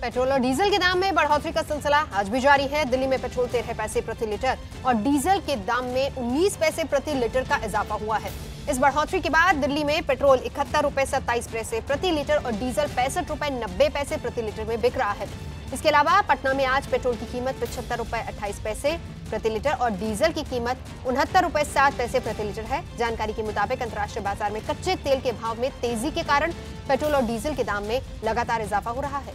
Petrol और diesel के दाम में बढ़ोतरी का सिलसिला आज भी जारी है। दिल्ली में पेट्रोल 13 पैसे प्रति लीटर और डीजल के दाम में 19 पैसे प्रति लीटर का इजाफा हुआ है। इस बढ़ोतरी के बाद दिल्ली में पेट्रोल 71 रुपए 27 पैसे प्रति लीटर और डीजल 65 रुपए 90 पैसे प्रति लीटर में बिक रहा है। इसके अलावा पटना में आज पेट्रोल की कीमत 75 रुपए 28 पैसे प्रति लीटर और डीजल की कीमत 69 रुपए 7 पैसे प्रति लीटर है। जानकारी के मुताबिक अंतर्राष्ट्रीय बाजार में कच्चे तेल के भाव में तेजी के कारण पेट्रोल और डीजल के दाम में लगातार इजाफा हो रहा है।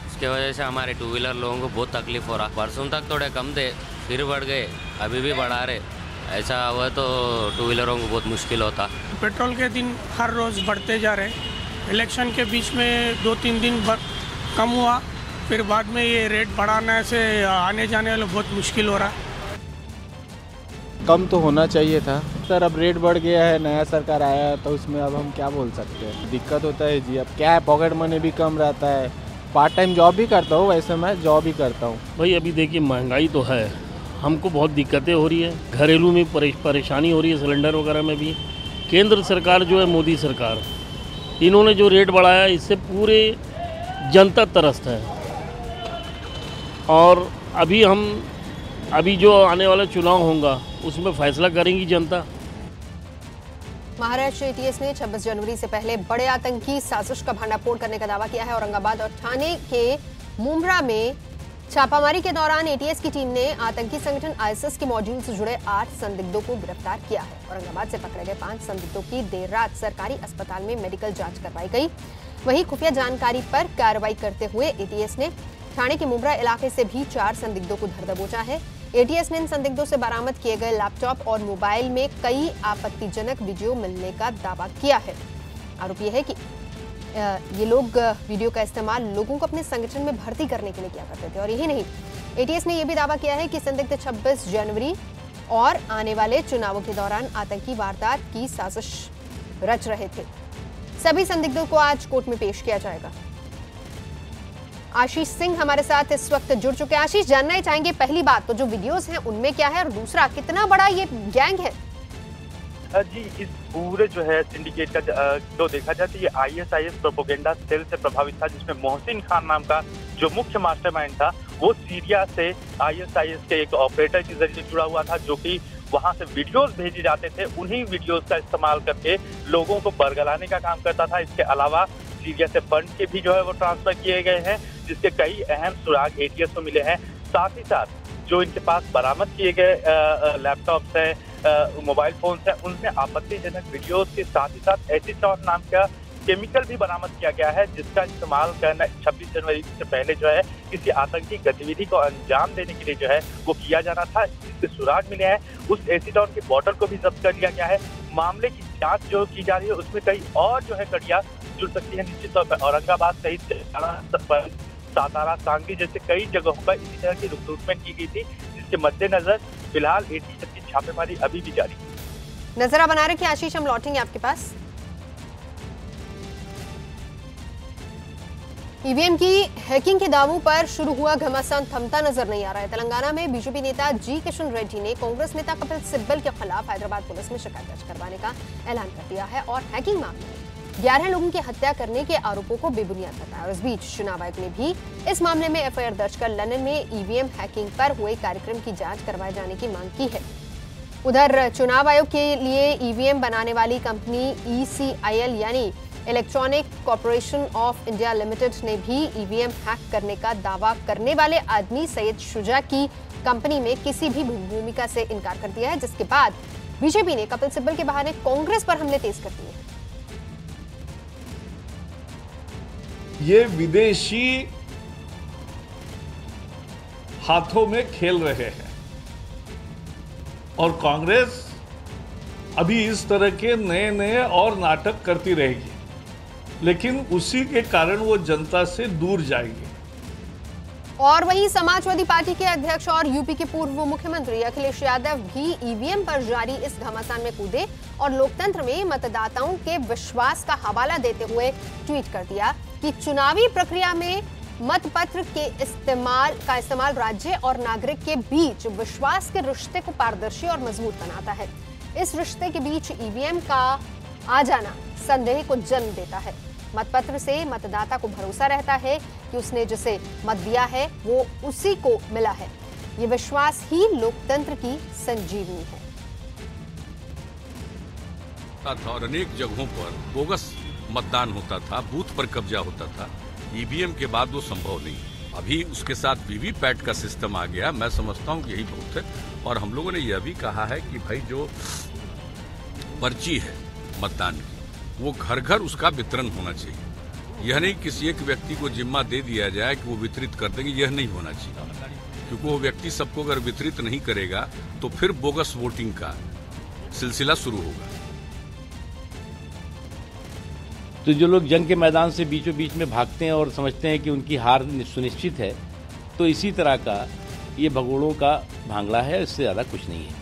इसके वजह से हमारे टू व्हीलर लोगों को बहुत तकलीफ हो रहा। परसों तक थोड़े कम थे, फिर बढ़ गए, अभी भी बढ़ा रहे। ऐसा हुआ तो टू व्हीलरों को बहुत मुश्किल होता। पेट्रोल के दिन हर रोज़ बढ़ते जा रहे। इलेक्शन के बीच में 2-3 दिन कम हुआ, फिर बाद में ये रेट बढ़ाने से आने जाने वाले बहुत मुश्किल हो रहा। कम तो होना चाहिए था सर, अब रेट बढ़ गया है, नया सरकार आया है तो उसमें अब हम क्या बोल सकते हैं। दिक्कत होता है जी, अब क्या है, पॉकेट मनी भी कम रहता है। पार्ट टाइम जॉब भी करता हूँ, वैसे मैं जॉब ही करता हूँ। भाई अभी देखिए महंगाई तो है, हमको बहुत दिक्कतें हो रही है, घरेलू में परेशानी हो रही है, सिलेंडर वगैरह में भी। केंद्र सरकार जो है, मोदी सरकार, इन्होंने जो रेट बढ़ाया इससे पूरे जनता त्रस्त है। और अभी जो आने वाला चुनाव होगा उसमें फैसला करेंगी जनता। महाराष्ट्र एटीएस ने 26 जनवरी से पहले बड़े आतंकी साजिश का भंडाफोड़ करने का दावा किया है। औरंगाबाद और ठाणे के मुमरा में छापामारी के दौरान एटीएस की टीम ने आतंकी संगठन आईएसआईएस के मॉड्यूल से जुड़े 8 संदिग्धों को गिरफ्तार किया है। औरंगाबाद से पकड़े गए 5 संदिग्धों की देर रात सरकारी अस्पताल में मेडिकल जांच करवाई गई। वहीं खुफिया जानकारी पर कार्रवाई करते हुए एटीएस ने ठाणे के मुमरा इलाके से भी 4 संदिग्धों को धर दबोचा है। एटीएस ने इन संदिग्धों से बरामद किए गए लैपटॉप और मोबाइल में कई आपत्तिजनक वीडियो मिलने का दावा किया है। आरोप यह है कि ये लोग वीडियो का इस्तेमाल लोगों को अपने संगठन में भर्ती करने के लिए किया करते थे। और यही नहीं, एटीएस ने यह भी दावा किया है कि संदिग्ध 26 जनवरी और आने वाले चुनावों के दौरान आतंकी वारदात की साजिश रच रहे थे। सभी संदिग्धों को आज कोर्ट में पेश किया जाएगा। आशीष सिंह हमारे साथ इस वक्त जुड़ चुके हैं। आशीष, जानना ही चाहेंगे पहली बात तो जो वीडियोस हैं उनमें क्या है, और दूसरा कितना बड़ा ये गैंग है? जी, इस पूरे जो है सिंडिकेट का तो देखा जाए तो ये आईएसआईएस प्रोपोगेंडा सेल से प्रभावित था, जिसमें मोहसिन खान नाम का जो मुख्य मास्टरमाइंड था वो सीरिया से आईएसआईएस के एक ऑपरेटर के जरिए जुड़ा हुआ था, जो कि वहां से वीडियोस भेजे जाते थे। उन्हीं वीडियोस का इस्तेमाल करके लोगों को बरगलाने का काम करता था। इसके अलावा सीरिया से फंड के भी जो है वो ट्रांसफर किए गए हैं, जिसके कई अहम सुराग एटीएस को मिले हैं। साथ ही साथ जो इनके पास बरामद किए गए लैपटॉप्स हैं, मोबाइल फोन्स हैं, उनमें आपत्तिजनक वीडियोस के साथ ही साथ एसीटॉन नाम का केमिकल भी बरामद किया गया है, जिसका इस्तेमाल करना 26 जनवरी से पहले जो है किसी आतंकी गतिविधि को अंजाम देने के लिए जो है वो किया जाना था। जिसके सुराग मिले हैं, उस एसीटॉन की बोतल को भी जब्त कर लिया गया है। मामले की जांच जो की जा रही है उसमें कई और जो है कड़ियां जुड़ सकती है। निश्चित तौर पर औरंगाबाद सहित सातारा, सांगली जैसे कई जगहों पर इसी तरह की रिक्रूटमेंट की गई थी, जिसके मद्देनजर फिलहाल एटीएस की छापेमारी अभी भी जारी है। नजर बना रहे कि आशीष, हम लौटेंगे आपके पास। ईवीएम की हैकिंग के दावों पर शुरू हुआ घमासान थमता नजर नहीं आ रहा है। तेलंगाना में बीजेपी नेता जी किशन रेड्डी ने कांग्रेस नेता कपिल सिब्बल के खिलाफ हैदराबाद पुलिस में शिकायत दर्ज करवाने का ऐलान कर दिया है और हैकिंग मामले में 11 लोगों की हत्या करने के आरोपों को बेबुनियाद बताया। और इस बीच चुनाव आयोग ने भी इस मामले में एफआईआर दर्ज कर लंदन में ईवीएम हैकिंग पर हुए कार्यक्रम की जांच करवाए जाने की मांग की है। उधर चुनाव आयोग के लिए ईवीएम बनाने वाली कंपनी ECIL यानी electronic corporation of India limited ने भी ईवीएम हैक करने का दावा करने वाले आदमी सैयद शुजा की कंपनी में किसी भी भूमिका से इनकार कर दिया है, जिसके बाद बीजेपी ने कपिल सिब्बल के बहाने कांग्रेस पर हमले तेज कर दिए हैं। ये विदेशी हाथों में खेल रहे हैं और कांग्रेस अभी इस तरह के नए नए और नाटक करती रहेगी, लेकिन उसी के कारण वो जनता से दूर जाएगी। और वहीं समाजवादी पार्टी के अध्यक्ष और यूपी के पूर्व मुख्यमंत्री अखिलेश यादव भी ईवीएम पर जारी इस घमासान में कूदे और लोकतंत्र में मतदाताओं के विश्वास का हवाला देते हुए ट्वीट कर दिया कि चुनावी प्रक्रिया में मतपत्र के इस्तेमाल राज्य और नागरिक के बीच विश्वास के रिश्ते को पारदर्शी और मजबूत बनाता है। इस रिश्ते के बीच ईवीएम का आ जाना संदेह को जन्म देता है। मतपत्र से मतदाता को भरोसा रहता है कि उसने जिसे मत दिया है वो उसी को मिला है। ये विश्वास ही लोकतंत्र की संजीवनी है। और अनेक जगहों पर बोगस मतदान होता था, बूथ पर कब्जा होता था। ईवीएम के बाद वो संभव नहीं। अभी उसके साथ वीवीपैट का सिस्टम आ गया। मैं समझता हूँ कि यही बहुत है। और हम लोगों ने यह भी कहा है कि भाई जो पर्ची है मतदान की, वो घर घर उसका वितरण होना चाहिए। यह नहीं किसी एक व्यक्ति को जिम्मा दे दिया जाए कि वो वितरित कर देंगे, यह नहीं होना चाहिए। क्योंकि वो व्यक्ति सबको अगर वितरित नहीं करेगा तो फिर बोगस वोटिंग का सिलसिला शुरू होगा। तो जो लोग जंग के मैदान से बीचों बीच में भागते हैं और समझते हैं कि उनकी हार सुनिश्चित है, तो इसी तरह का ये भगोड़ों का भांगड़ा है, इससे ज़्यादा कुछ नहीं है।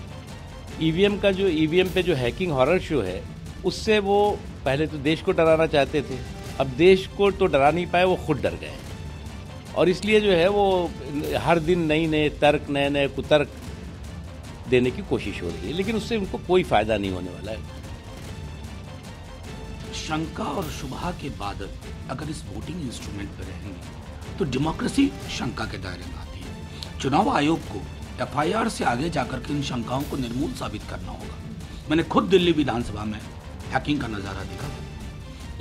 ईवीएम पे जो हैकिंग हॉरर शो है, उससे वो पहले तो देश को डराना चाहते थे, अब देश को तो डरा नहीं पाए, वो खुद डर गए। और इसलिए जो है वो हर दिन नए नए कुतर्क देने की कोशिश हो रही है, लेकिन उससे उनको कोई फायदा नहीं होने वाला है। शंका और शुबहा के बादल अगर इस वोटिंग इंस्ट्रूमेंट पर रहेंगे तो डेमोक्रेसी शंका के दायरे में आती है। चुनाव आयोग को एफआईआर से आगे जाकर के इन शंकाओं को निर्मूल साबित करना होगा। मैंने खुद दिल्ली विधानसभा में हैकिंग का नजारा देखा,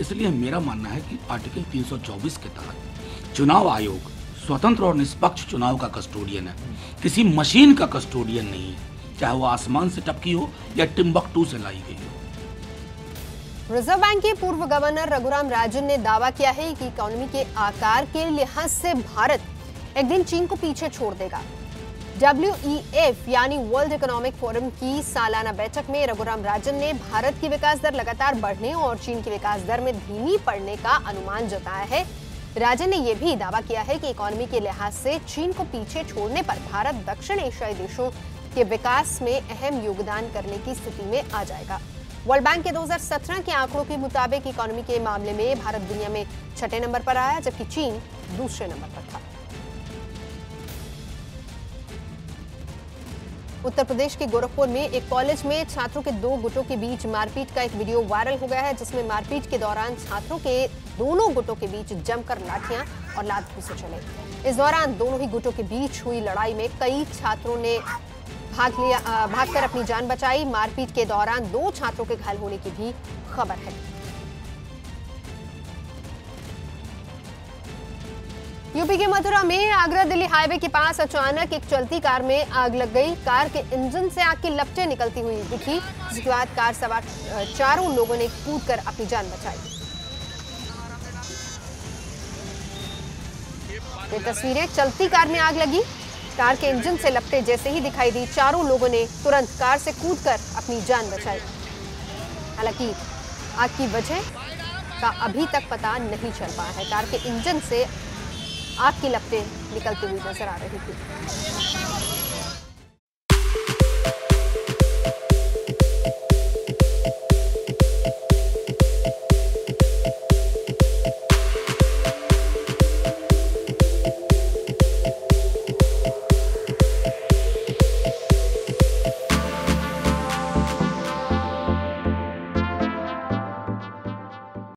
इसलिए मेरा मानना है कि आर्टिकल 324 के तहत चुनाव आयोग स्वतंत्र और निष्पक्ष चुनाव का कस्टोडियन है, किसी मशीन का कस्टोडियन नहीं है, चाहे वो आसमान से टपकी हो या टिम्बकटू से लाई गई हो। रिजर्व बैंक के पूर्व गवर्नर रघुराम राजन ने दावा किया है कि इकोनॉमी के आकार के लिहाज से भारत एक दिन चीन को पीछे छोड़ देगा। WEF यानी वर्ल्ड इकोनॉमिक फोरम की सालाना बैठक में रघुराम राजन ने भारत की विकास दर लगातार बढ़ने और चीन की विकास दर में धीमी पड़ने का अनुमान जताया है। राजन ने यह भी दावा किया है कि इकोनॉमी के लिहाज से चीन को पीछे छोड़ने पर भारत दक्षिण एशियाई देशों के विकास में अहम योगदान करने की स्थिति में आ जाएगा। वर्ल्ड बैंक के 2017 के आंकड़ों के मुताबिक इकोनॉमी के मामले में भारत दुनिया में 6ठे नंबर पर आया, जबकि चीन दूसरे नंबर पर था। उत्तर प्रदेश के गोरखपुर में एक कॉलेज में छात्रों के 2 गुटों के बीच मारपीट का एक वीडियो वायरल हो गया है, जिसमें मारपीट के दौरान छात्रों के दोनों गुटों के बीच जमकर लाठियां और लात घूंसे चले। इस दौरान दोनों ही गुटों के बीच हुई लड़ाई में कई छात्रों ने भागकर अपनी जान बचाई। मारपीट के दौरान 2 छात्रों के घायल होने की भी खबर है। यूपी के मथुरा में आगरा दिल्ली हाईवे के पास अचानक एक चलती कार में आग लग गई। कार के इंजन से आग की लपटें निकलती हुई दिखी, जिसके बाद कार सवार 4 लोगों ने कूदकर अपनी जान बचाई। ये तस्वीरें, चलती कार में आग लगी, कार के इंजन से लपटें जैसे ही दिखाई दी, 4 लोगों ने तुरंत कार से कूदकर अपनी जान बचाई। हालांकि आग की वजह का अभी तक पता नहीं चल पाया है। कार के इंजन से आग की लपटें निकलती हुई नजर आ रही थी।